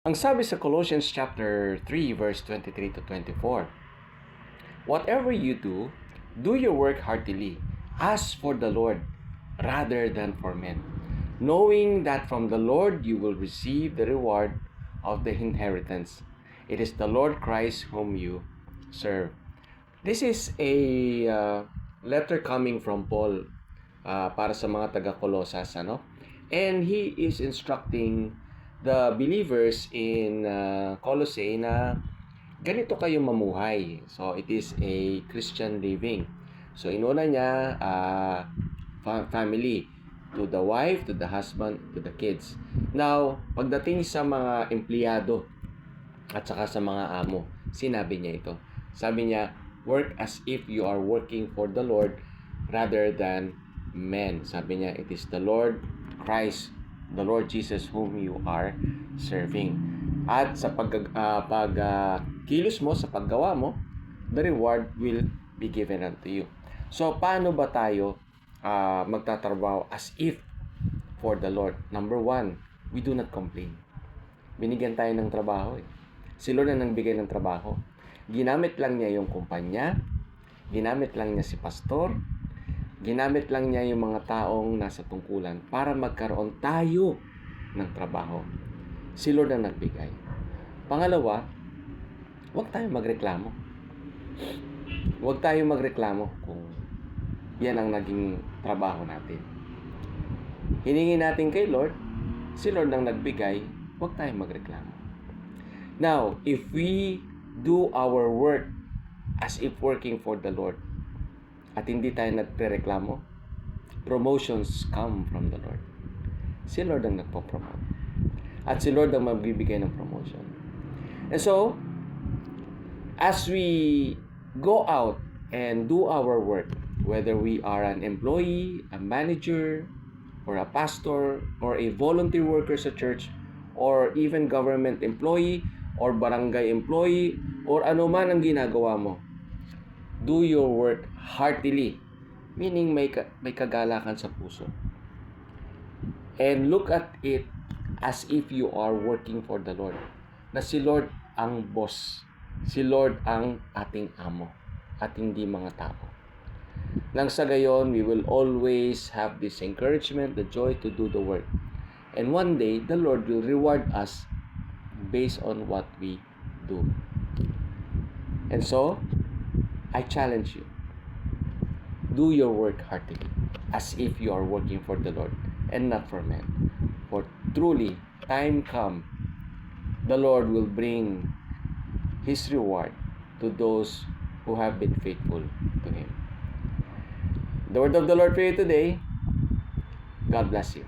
Ang sabi sa Colossians chapter 3 verse 23 to 24, whatever you do, do your work heartily, as for the Lord, rather than for men, knowing that from the Lord you will receive the reward of the inheritance. It is the Lord Christ whom you serve. This is a letter coming from Paul para sa mga taga-Colosas, ano? And he is instructing the believers in Colossae na ganito kayo mamuhay. So, it is a Christian living. So, inuna niya family, to the wife, to the husband, to the kids. Now, pagdating sa mga empleyado at saka sa mga amo, sinabi niya ito. Sabi niya, work as if you are working for the Lord rather than men. Sabi niya, it is the Lord Christ, the Lord Jesus whom you are serving. At sa pagkilos mo, sa paggawa mo, the reward will be given unto you. So, paano ba tayo magtatrabaho as if for the Lord? Number one, we do not complain. Binigyan tayo ng trabaho eh. Si Lord na nagbigay ng trabaho. Ginamit lang niya yung kumpanya, ginamit lang niya si pastor, ginamit lang niya yung mga taong nasa tungkulan para magkaroon tayo ng trabaho. Si Lord ang nagbigay. Pangalawa, huwag tayong magreklamo. Huwag tayong magreklamo kung yan ang naging trabaho natin. Hiningi natin kay Lord, si Lord ang nagbigay, huwag tayong magreklamo. Now, if we do our work as if working for the Lord, at hindi tayo nagre-reklamo, promotions come from the Lord. Si Lord ang nagpo-promote. At si Lord ang magbibigay ng promotion. And so, as we go out and do our work, whether we are an employee, a manager, or a pastor, or a volunteer worker sa church, or even government employee, or barangay employee, or ano man ang ginagawa mo, do your work heartily, meaning may kagalakan sa puso. And look at it as if you are working for the Lord. Na si Lord ang boss. Si Lord ang ating amo at hindi mga tao. Nang sa gayon, we will always have this encouragement, the joy to do the work. And one day, the Lord will reward us based on what we do. And so, I challenge you. Do your work heartily, as if you are working for the Lord and not for men. For truly, time come, the Lord will bring His reward to those who have been faithful to Him. The word of the Lord for you today. God bless you.